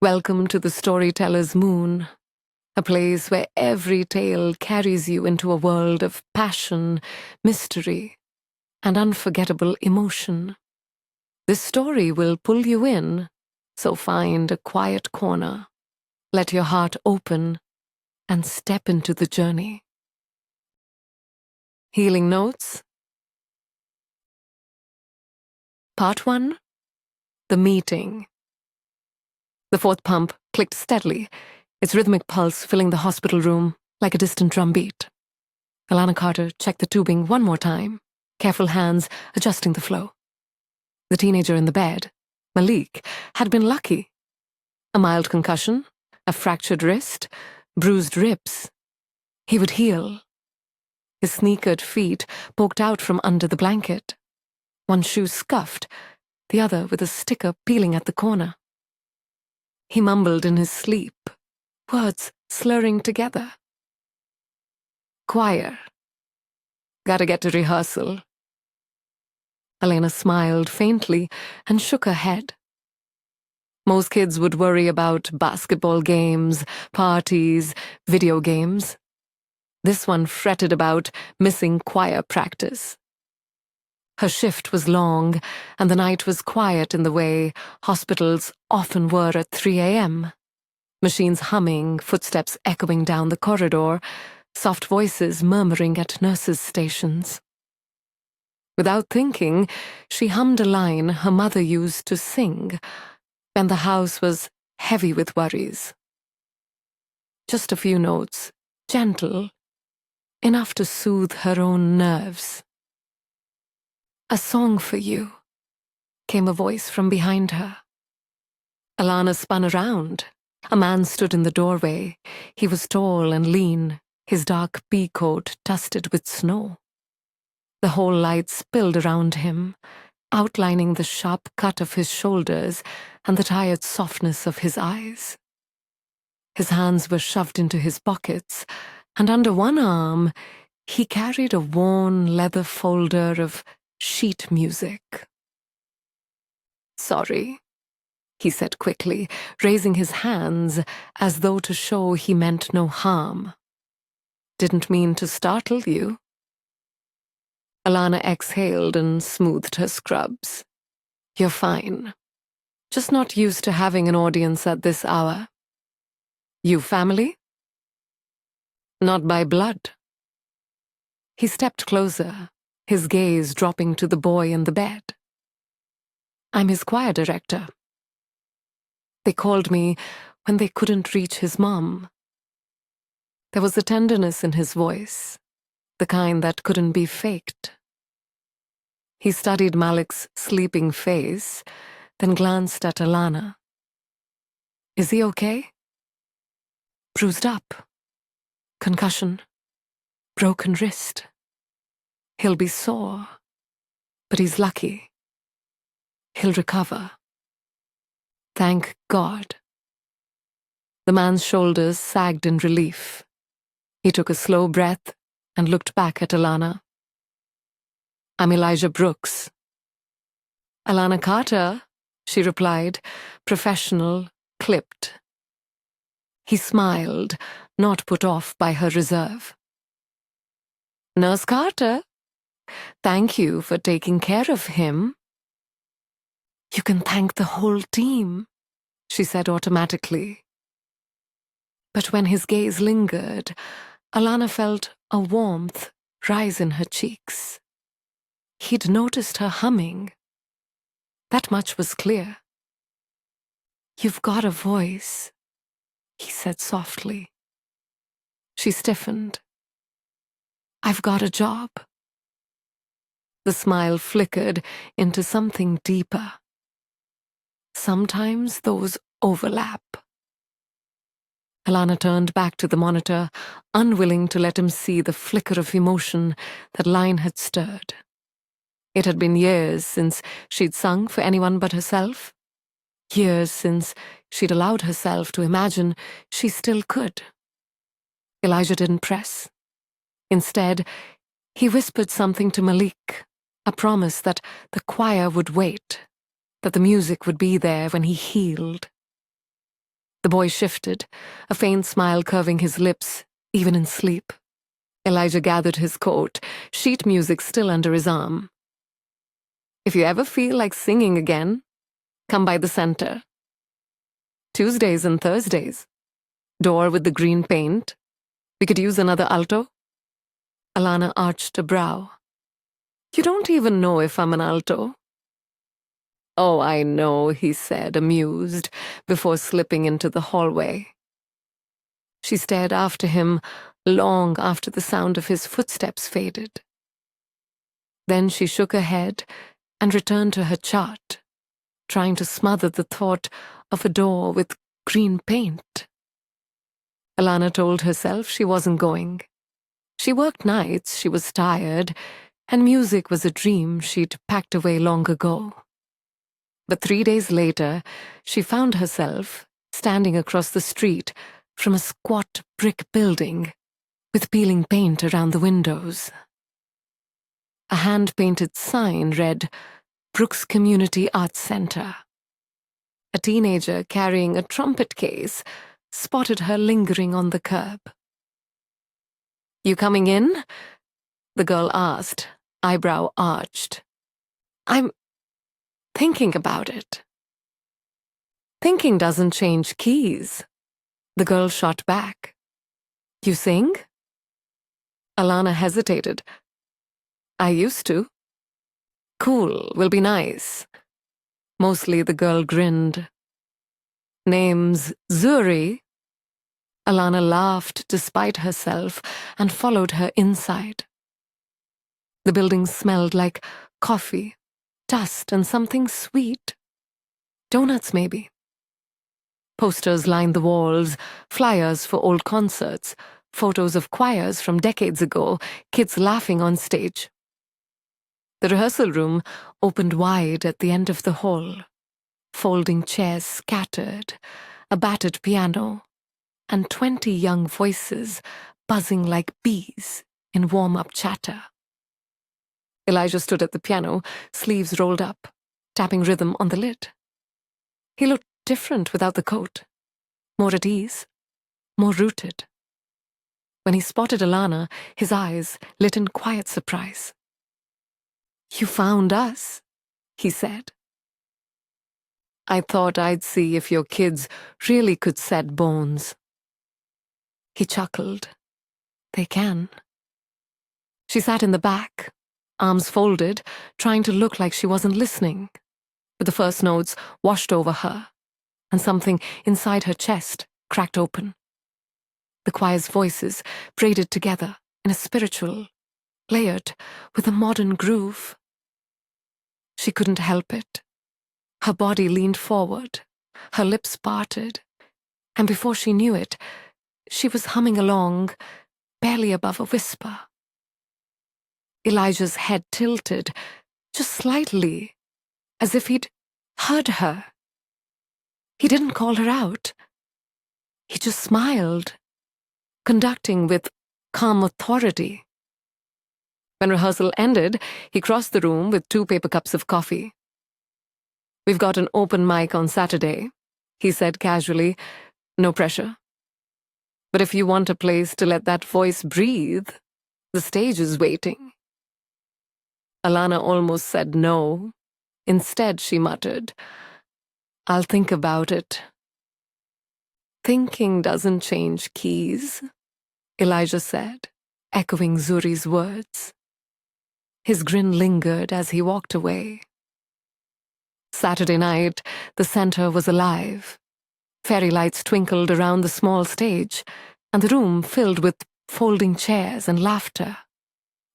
Welcome to the Storyteller's Moon, a place where every tale carries you into a world of passion, mystery, and unforgettable emotion. This story will pull you in, so find a quiet corner, let your heart open, and step into the journey. Healing Notes. Part 1. The Meeting. The fourth pump clicked steadily, its rhythmic pulse filling the hospital room like a distant drumbeat. Alana Carter checked the tubing one more time, careful hands adjusting the flow. The teenager in the bed, Malik, had been lucky. A mild concussion, a fractured wrist, bruised ribs. He would heal. His sneakered feet poked out from under the blanket. One shoe scuffed, the other with a sticker peeling at the corner. He mumbled in his sleep, words slurring together. Choir. Gotta get to rehearsal. Elena smiled faintly and shook her head. Most kids would worry about basketball games, parties, video games. This one fretted about missing choir practice. Her shift was long, and the night was quiet in the way hospitals often were at 3 a.m. Machines humming, footsteps echoing down the corridor, soft voices murmuring at nurses' stations. Without thinking, she hummed a line her mother used to sing when the house was heavy with worries. Just a few notes, gentle, enough to soothe her own nerves. "A song for you," came a voice from behind her. Alana spun around. A man stood in the doorway. He was tall and lean, his dark pea coat dusted with snow. The whole light spilled around him, outlining the sharp cut of his shoulders and the tired softness of his eyes. His hands were shoved into his pockets, and under one arm he carried a worn leather folder of sheet music. "Sorry," he said quickly, raising his hands as though to show he meant no harm. "Didn't mean to startle you." Alana exhaled and smoothed her scrubs. "You're fine. Just not used to having an audience at this hour. You family?" "Not by blood." He stepped closer, his gaze dropping to the boy in the bed. "I'm his choir director. They called me when they couldn't reach his mom." There was a tenderness in his voice, the kind that couldn't be faked. He studied Malik's sleeping face, then glanced at Alana. "Is he okay?" "Bruised up. Concussion. Broken wrist. He'll be sore, but he's lucky. He'll recover. Thank God." The man's shoulders sagged in relief. He took a slow breath and looked back at Alana. "I'm Elijah Brooks." "Alana Carter," she replied, professional, clipped. He smiled, not put off by her reserve. "Nurse Carter, thank you for taking care of him." "You can thank the whole team," she said automatically. But when his gaze lingered, Alana felt a warmth rise in her cheeks. He'd noticed her humming. That much was clear. "You've got a voice," he said softly. She stiffened. "I've got a job." The smile flickered into something deeper. Sometimes those overlap. Alana turned back to the monitor, unwilling to let him see the flicker of emotion that line had stirred. It had been years since she'd sung for anyone but herself. Years since she'd allowed herself to imagine she still could. Elijah didn't press. Instead, he whispered something to Malik, a promise that the choir would wait, that the music would be there when he healed. The boy shifted, a faint smile curving his lips, even in sleep. Elijah gathered his coat, sheet music still under his arm. If you ever feel like singing again, come by the center. Tuesdays and Thursdays. Door with the green paint. We could use another alto. Alana arched a brow. You don't even know if I'm an alto. Oh, I know, he said, amused, before slipping into the hallway. She stared after him long after the sound of his footsteps faded. Then she shook her head and returned to her chart, trying to smother the thought of a door with green paint. Alana told herself she wasn't going. She worked nights, she was tired, and music was a dream she'd packed away long ago. But 3 days later, she found herself standing across the street from a squat brick building with peeling paint around the windows. A hand-painted sign read, Brooks Community Arts Center. A teenager carrying a trumpet case spotted her lingering on the curb. You coming in? The girl asked, eyebrow arched. I'm thinking about it. Thinking doesn't change keys. The girl shot back. You sing? Alana hesitated. I used to. Cool, will be nice. Mostly the girl grinned. Name's Zuri. Alana laughed despite herself and followed her inside. The building smelled like coffee, dust, and something sweet. Donuts, maybe. Posters lined the walls, flyers for old concerts, photos of choirs from decades ago, kids laughing on stage. The rehearsal room opened wide at the end of the hall. Folding chairs scattered, a battered piano, and 20 young voices buzzing like bees in warm-up chatter. Elijah stood at the piano, sleeves rolled up, tapping rhythm on the lid. He looked different without the coat, more at ease, more rooted. When he spotted Alana, his eyes lit in quiet surprise. You found us, he said. I thought I'd see if your kids really could set bones. He chuckled. They can. She sat in the back, arms folded, trying to look like she wasn't listening. But the first notes washed over her, and something inside her chest cracked open. The choir's voices braided together in a spiritual, layered with a modern groove. She couldn't help it. Her body leaned forward, her lips parted, and before she knew it, she was humming along, barely above a whisper. Elijah's head tilted, just slightly, as if he'd heard her. He didn't call her out. He just smiled, conducting with calm authority. When rehearsal ended, he crossed the room with 2 paper cups of coffee. We've got an open mic on Saturday, he said casually. No pressure. But if you want a place to let that voice breathe, the stage is waiting. Alana almost said no. Instead, she muttered, I'll think about it. Thinking doesn't change keys, Elijah said, echoing Zuri's words. His grin lingered as he walked away. Saturday night, the center was alive. Fairy lights twinkled around the small stage, and the room filled with folding chairs and laughter.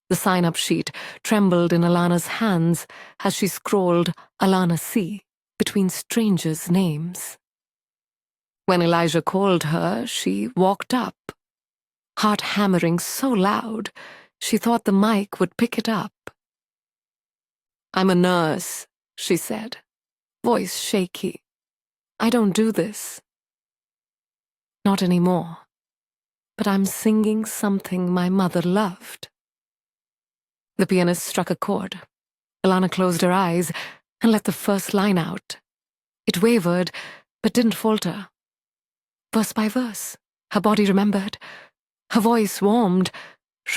The sign-up sheet trembled in Alana's hands as she scrolled Alana C. between strangers' names. When Elijah called her, she walked up, heart hammering so loud she thought the mic would pick it up. I'm a nurse, she said, voice shaky. I don't do this. Not anymore. But I'm singing something my mother loved. The pianist struck a chord. Alana closed her eyes and let the first line out. It wavered, but didn't falter. verse by verse. Her body remembered. Her voice warmed,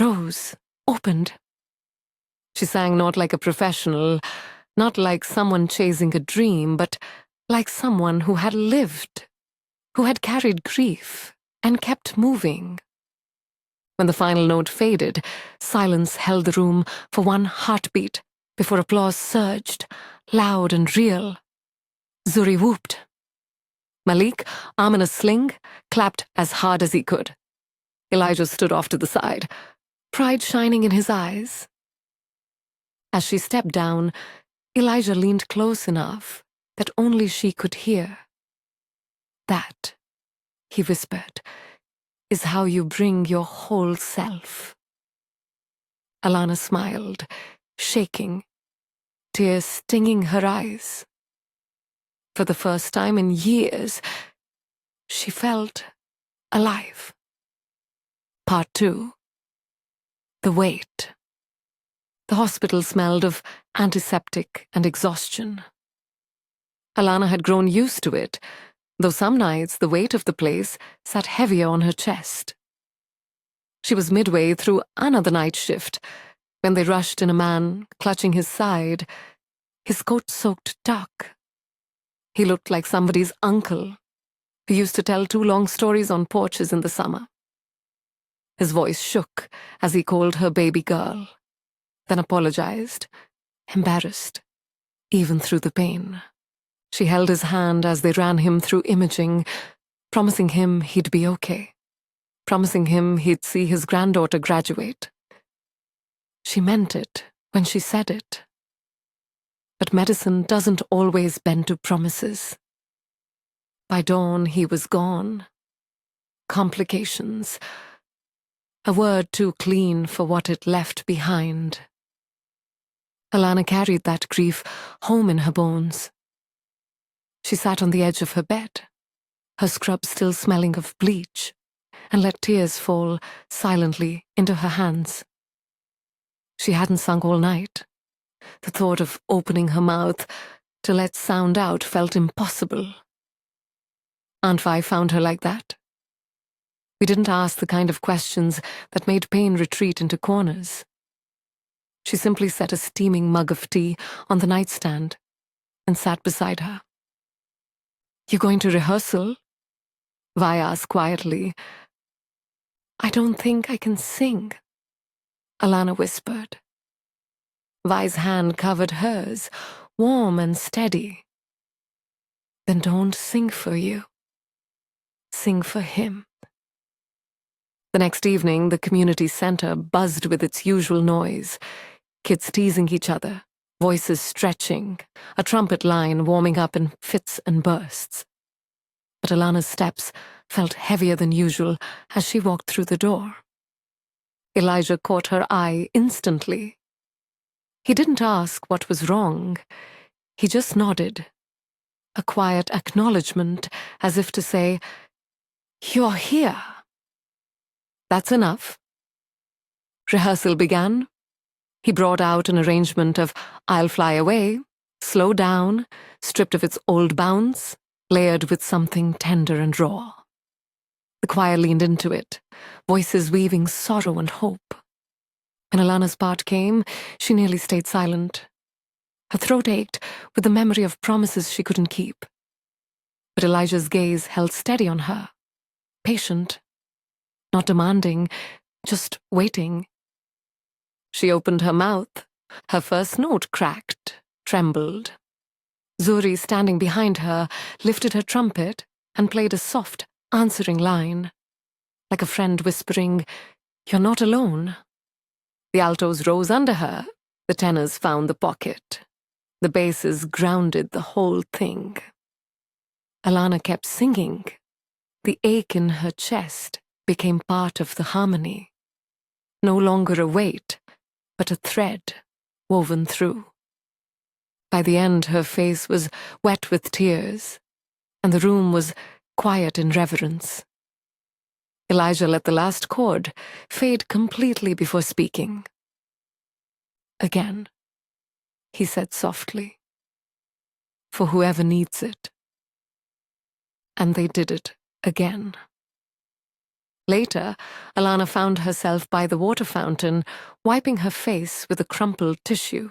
rose, opened. She sang not like a professional, not like someone chasing a dream, but like someone who had lived, who had carried grief and kept moving. When the final note faded, silence held the room for one heartbeat before applause surged, loud and real. Zuri whooped. Malik, arm in a sling, clapped as hard as he could. Elijah stood off to the side, pride shining in his eyes. As she stepped down, Elijah leaned close enough that only she could hear. That, he whispered, is how you bring your whole self. Alana smiled, shaking, tears stinging her eyes. For the first time in years, she felt alive. Part 2. The weight. The hospital smelled of antiseptic and exhaustion. Alana had grown used to it, though some nights the weight of the place sat heavier on her chest. She was midway through another night shift when they rushed in a man clutching his side, his coat soaked dark. He looked like somebody's uncle who used to tell 2 long stories on porches in the summer. His voice shook as he called her baby girl, then apologized, embarrassed, even through the pain. She held his hand as they ran him through imaging, promising him he'd be okay, promising him he'd see his granddaughter graduate. She meant it when she said it. But medicine doesn't always bend to promises. By dawn, he was gone. Complications. A word too clean for what it left behind. Alana carried that grief home in her bones. She sat on the edge of her bed, her scrub still smelling of bleach, and let tears fall silently into her hands. She hadn't sung all night. The thought of opening her mouth to let sound out felt impossible. Aunt Vi found her like that. We didn't ask the kind of questions that made pain retreat into corners. She simply set a steaming mug of tea on the nightstand and sat beside her. "You going to rehearsal?" Vi asked quietly. "I don't think I can sing," Alana whispered. Vi's hand covered hers, warm and steady. "Then don't sing for you. Sing for him." The next evening, the community center buzzed with its usual noise. Kids teasing each other, voices stretching, a trumpet line warming up in fits and bursts. But Alana's steps felt heavier than usual as she walked through the door. Elijah caught her eye instantly. He didn't ask what was wrong. He just nodded. A quiet acknowledgement, as if to say, "You're here." "That's enough." Rehearsal began. He brought out an arrangement of "I'll Fly Away," slow down, stripped of its old bounce, layered with something tender and raw. The choir leaned into it, voices weaving sorrow and hope. When Alana's part came, she nearly stayed silent. Her throat ached with the memory of promises she couldn't keep. But Elijah's gaze held steady on her, patient, not demanding, just waiting. She opened her mouth. Her first note cracked, trembled. Zuri, standing behind her, lifted her trumpet and played a soft, answering line, like a friend whispering, "You're not alone." The altos rose under her. The tenors found the pocket. The basses grounded the whole thing. Alana kept singing. The ache in her chest became part of the harmony. No longer a weight, but a thread woven through. By the end, her face was wet with tears, and the room was quiet in reverence. Elijah let the last chord fade completely before speaking. "Again," he said softly, "for whoever needs it." And they did it again. Later, Alana found herself by the water fountain, wiping her face with a crumpled tissue.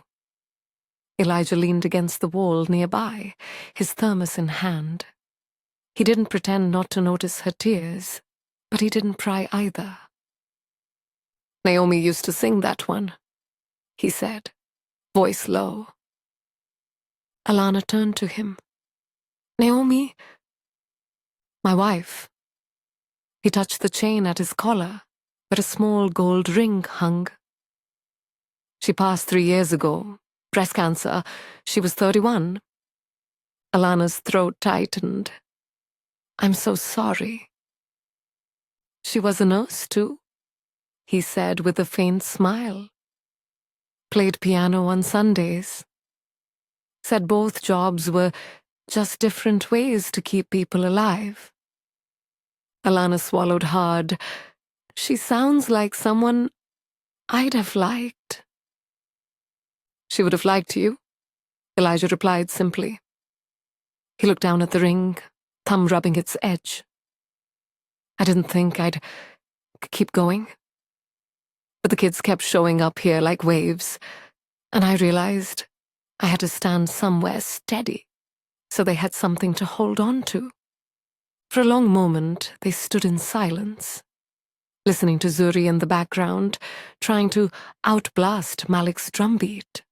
Elijah leaned against the wall nearby, his thermos in hand. He didn't pretend not to notice her tears, but he didn't pry either. "Naomi used to sing that one," he said, voice low. Alana turned to him. "Naomi?" "My wife." He touched the chain at his collar, where a small gold ring hung. "She passed 3 years ago. Breast cancer. She was 31. Alana's throat tightened. "I'm so sorry." "She was a nurse, too," he said with a faint smile. "Played piano on Sundays. Said both jobs were just different ways to keep people alive." Alana swallowed hard. "She sounds like someone I'd have liked." "She would have liked you," Elijah replied simply. He looked down at the ring, thumb rubbing its edge. "I didn't think I'd keep going. But the kids kept showing up here like waves, and I realized I had to stand somewhere steady, so they had something to hold on to." For a long moment, they stood in silence, listening to Zuri in the background, trying to outblast Malik's drumbeat.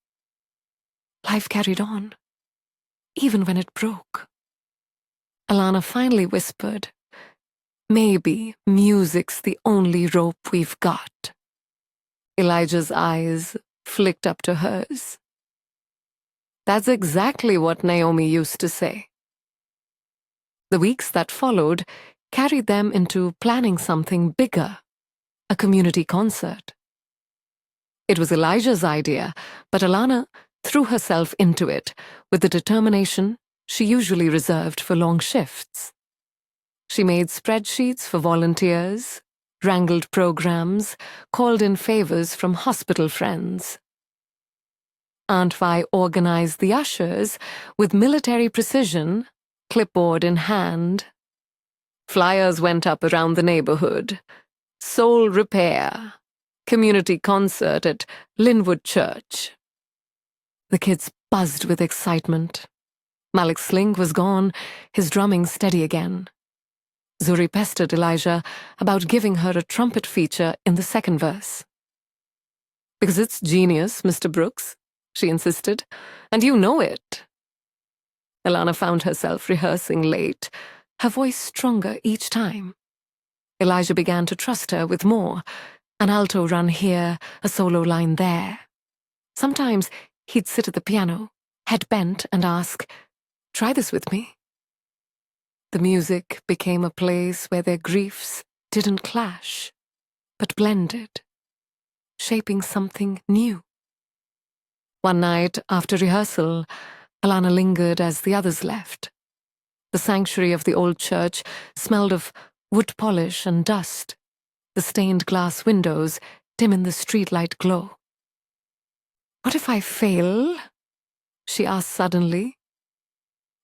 Life carried on, even when it broke. Alana finally whispered, "Maybe music's the only rope we've got." Elijah's eyes flicked up to hers. "That's exactly what Naomi used to say." The weeks that followed carried them into planning something bigger, a community concert. It was Elijah's idea, but Alana threw herself into it with the determination she usually reserved for long shifts. She made spreadsheets for volunteers, wrangled programs, called in favors from hospital friends. Aunt Vi organized the ushers with military precision, clipboard in hand. Flyers went up around the neighborhood. Soul repair. Community concert at Linwood Church. The kids buzzed with excitement. Malik's sling was gone, his drumming steady again. Zuri pestered Elijah about giving her a trumpet feature in the second verse. "Because it's genius, Mr. Brooks," she insisted, "and you know it." Alana found herself rehearsing late, her voice stronger each time. Elijah began to trust her with more, an alto run here, a solo line there. Sometimes he'd sit at the piano, head bent, and ask, "Try this with me." The music became a place where their griefs didn't clash, but blended, shaping something new. One night after rehearsal, Alana lingered as the others left. The sanctuary of the old church smelled of wood polish and dust, the stained glass windows dim in the streetlight glow. "What if I fail?" she asked suddenly.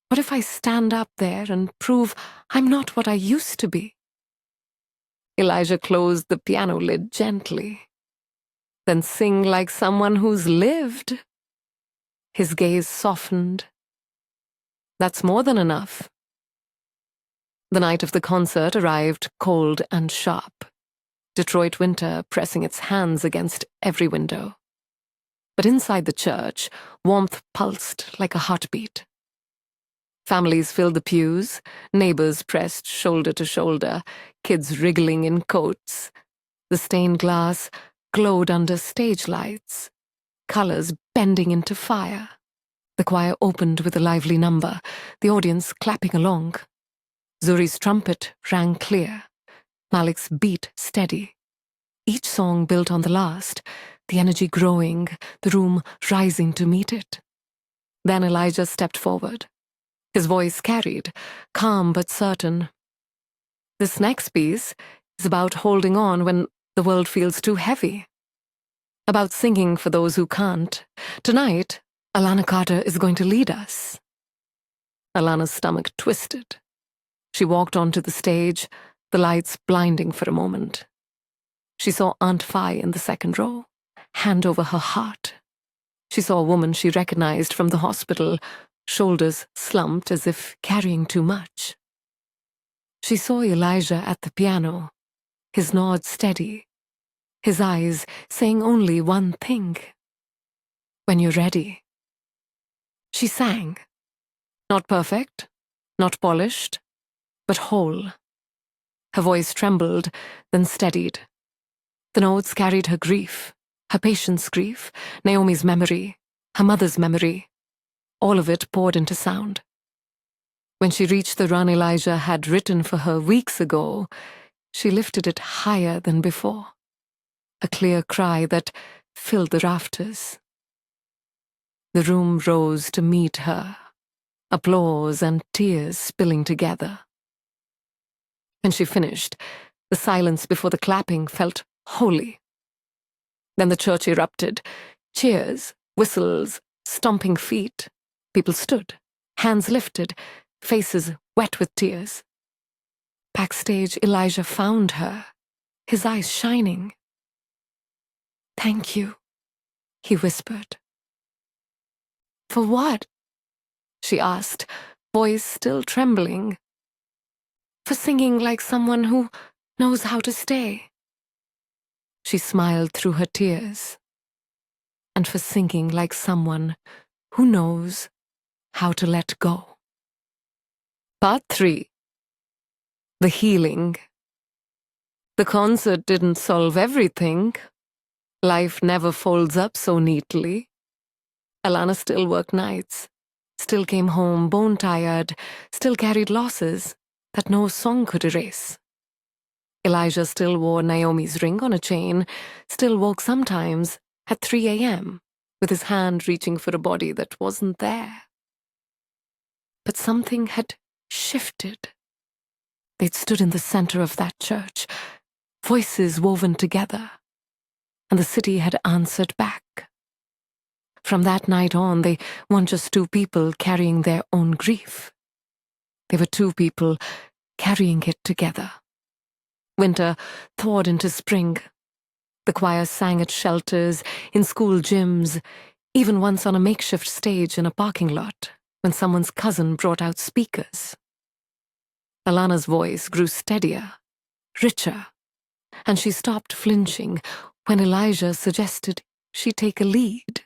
"What if I stand up there and prove I'm not what I used to be?" Elijah closed the piano lid gently. "Then sing like someone who's lived." His gaze softened. "That's more than enough." The night of the concert arrived cold and sharp, Detroit winter pressing its hands against every window. But inside the church, warmth pulsed like a heartbeat. Families filled the pews, neighbors pressed shoulder to shoulder, kids wriggling in coats. The stained glass glowed under stage lights, colors bending into fire. The choir opened with a lively number, the audience clapping along. Zuri's trumpet rang clear, Malik's beat steady. Each song built on the last, the energy growing, the room rising to meet it. Then Elijah stepped forward. His voice carried, calm but certain. "This next piece is about holding on when the world feels too heavy. About singing for those who can't. Tonight, Alana Carter is going to lead us." Alana's stomach twisted. She walked onto the stage, the lights blinding for a moment. She saw Aunt Fi in the second row, hand over her heart. She saw a woman she recognized from the hospital, shoulders slumped as if carrying too much. She saw Elijah at the piano, his nod steady, his eyes saying only one thing. When you're ready. She sang. Not perfect, not polished, but whole. Her voice trembled, then steadied. The notes carried her grief, her patient's grief, Naomi's memory, her mother's memory. All of it poured into sound. When she reached the run Elijah had written for her weeks ago, she lifted it higher than before. A clear cry that filled the rafters. The room rose to meet her, applause and tears spilling together. When she finished, the silence before the clapping felt holy. Then the church erupted. Cheers, whistles, stomping feet. People stood, hands lifted, faces wet with tears. Backstage, Elijah found her, his eyes shining. "Thank you," he whispered. "For what?" she asked, voice still trembling. "For singing like someone who knows how to stay." She smiled through her tears. "And for singing like someone who knows how to let go." Part 3. The healing. The concert didn't solve everything. Life never folds up so neatly. Alana still worked nights, still came home bone-tired, still carried losses that no song could erase. Elijah still wore Naomi's ring on a chain, still woke sometimes at 3 a.m. with his hand reaching for a body that wasn't there. But something had shifted. They'd stood in the center of that church, voices woven together, and the city had answered back. From that night on, they weren't just two people carrying their own grief. They were two people carrying it together. Winter thawed into spring. The choir sang at shelters, in school gyms, even once on a makeshift stage in a parking lot when someone's cousin brought out speakers. Alana's voice grew steadier, richer, and she stopped flinching when Elijah suggested she take a lead.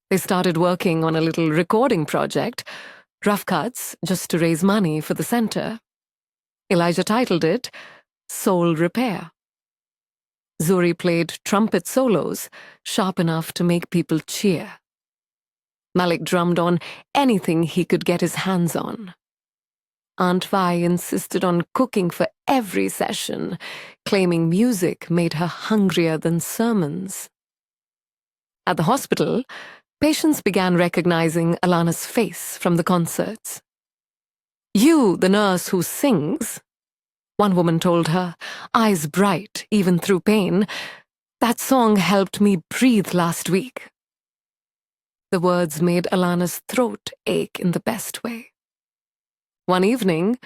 They started working on a little recording project, rough cuts just to raise money for the center. Elijah titled it Soul Repair. Zuri played trumpet solos, sharp enough to make people cheer. Malik drummed on anything he could get his hands on. Aunt Vi insisted on cooking for every session, claiming music made her hungrier than sermons. At the hospital, patients began recognizing Alana's face from the concerts. "You, the nurse who sings," one woman told her, eyes bright even through pain, "that song helped me breathe last week." The words made Alana's throat ache in the best way. One evening,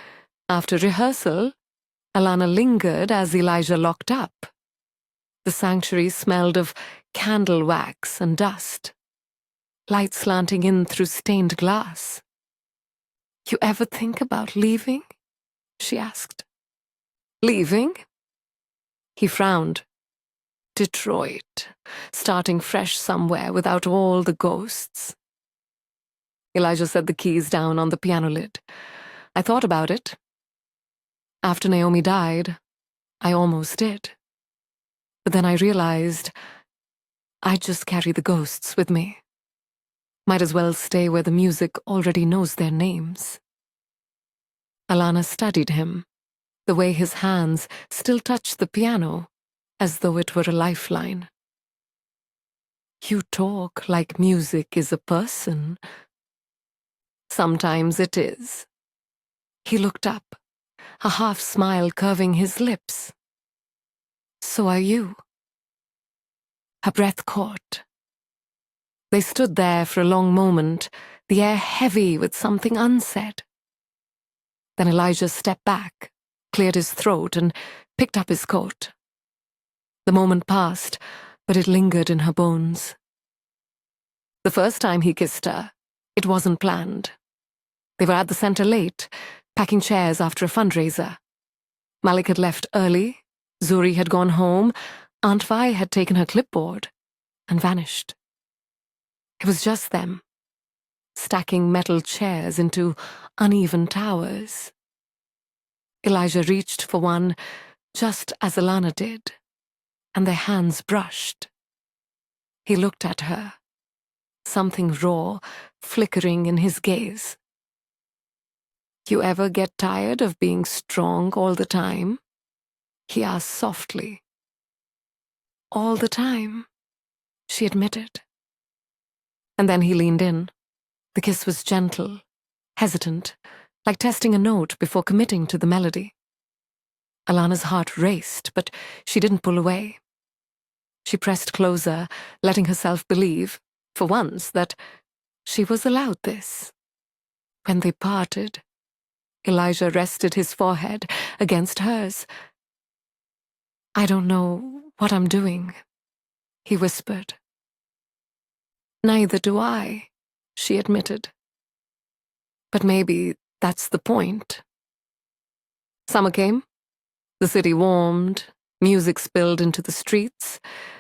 after rehearsal, Alana lingered as Elijah locked up. The sanctuary smelled of candle wax and dust, light slanting in through stained glass. "You ever think about leaving?" she asked. "Leaving?" He frowned. "Detroit, starting fresh somewhere without all the ghosts." Elijah set the keys down on the piano lid. "I thought about it. After Naomi died, I almost did. But then I realized I'd just carry the ghosts with me. Might as well stay where the music already knows their names." Alana studied him, the way his hands still touched the piano, as though it were a lifeline. "You talk like music is a person." "Sometimes it is." He looked up, a half smile curving his lips. "So are you." Her breath caught. They stood there for a long moment, the air heavy with something unsaid. Then Elijah stepped back, cleared his throat, and picked up his coat. The moment passed, but it lingered in her bones. The first time he kissed her, it wasn't planned. They were at the center late, packing chairs after a fundraiser. Malik had left early, Zuri had gone home, Aunt Vi had taken her clipboard and vanished. It was just them, stacking metal chairs into uneven towers. Elijah reached for one just as Alana did, and their hands brushed. He looked at her, something raw flickering in his gaze. "You ever get tired of being strong all the time?" he asked softly. "All the time," she admitted. And then he leaned in. The kiss was gentle, hesitant, like testing a note before committing to the melody. Alana's heart raced, but she didn't pull away. She pressed closer, letting herself believe, for once, that she was allowed this. When they parted, Elijah rested his forehead against hers. "I don't know what I'm doing," he whispered. "Neither do I," she admitted. "But maybe that's the point." Summer came. The city warmed, music spilled into the streets,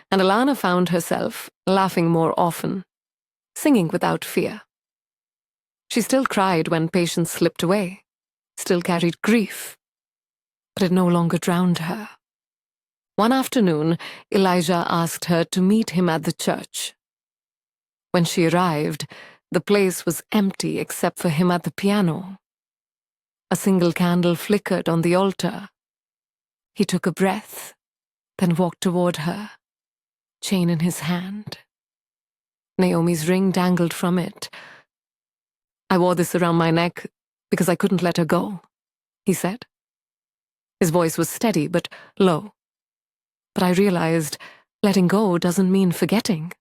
and Alana found herself laughing more often, singing without fear. She still cried when patience slipped away, still carried grief, but it no longer drowned her. One afternoon, Elijah asked her to meet him at the church. When she arrived, the place was empty except for him at the piano. A single candle flickered on the altar. He took a breath, then walked toward her, chain in his hand. Naomi's ring dangled from it. "I wore this around my neck because I couldn't let her go," he said. His voice was steady but low. But I realized letting go doesn't mean forgetting.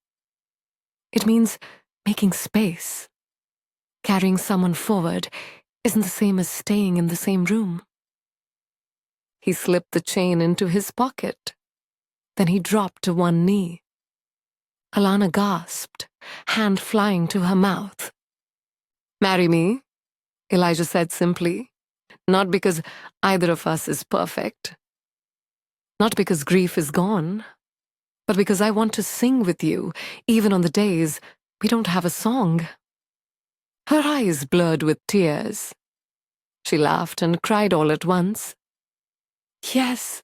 It means making space. Carrying someone forward isn't the same as staying in the same room. He slipped the chain into his pocket. Then he dropped to one knee. Alana gasped, hand flying to her mouth. "Marry me," Elijah said simply, "not because either of us is perfect. Not because grief is gone, but because I want to sing with you, even on the days we don't have a song." Her eyes blurred with tears. She laughed and cried all at once. "Yes,"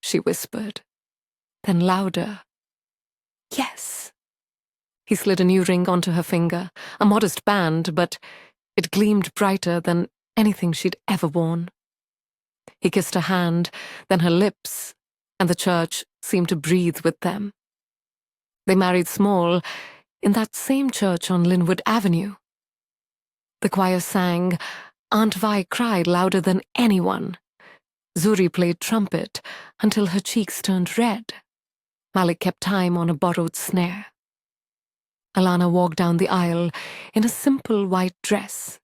she whispered, then louder. "Yes." He slid a new ring onto her finger, a modest band, but it gleamed brighter than anything she'd ever worn. He kissed her hand, then her lips, and the church seemed to breathe with them. They married small, in that same church on Linwood Avenue. The choir sang, Aunt Vi cried louder than anyone. Zuri played trumpet until her cheeks turned red. Malik kept time on a borrowed snare. Alana walked down the aisle in a simple white dress,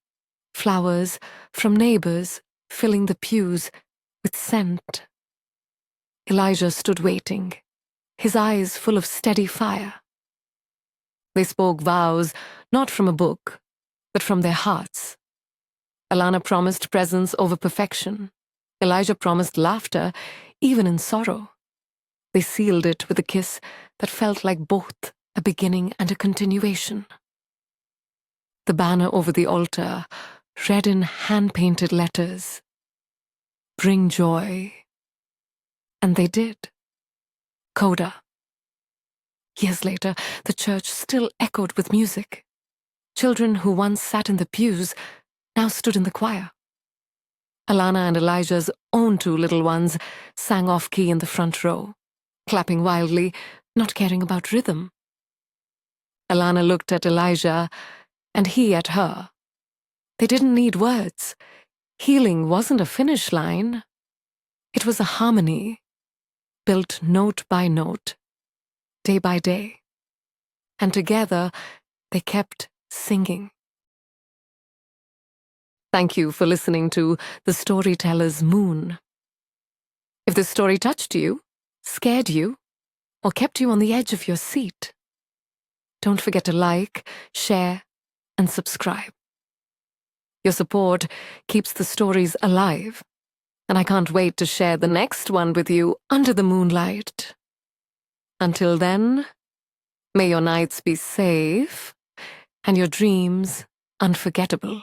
flowers from neighbors filling the pews with scent. Elijah stood waiting, his eyes full of steady fire. They spoke vows not from a book, but from their hearts. Alana promised presence over perfection. Elijah promised laughter, even in sorrow. They sealed it with a kiss that felt like both a beginning and a continuation. The banner over the altar read in hand-painted letters, "Bring joy." And they did. Coda. Years later, the church still echoed with music. Children who once sat in the pews now stood in the choir. Alana and Elijah's own two little ones sang off-key in the front row, clapping wildly, not caring about rhythm. Alana looked at Elijah, and he at her. They didn't need words. Healing wasn't a finish line. It was a harmony, built note by note, day by day. And together, they kept singing. Thank you for listening to The Storyteller's Moon. If this story touched you, scared you, or kept you on the edge of your seat, don't forget to like, share, and subscribe. Your support keeps the stories alive, and I can't wait to share the next one with you under the moonlight. Until then, may your nights be safe and your dreams unforgettable.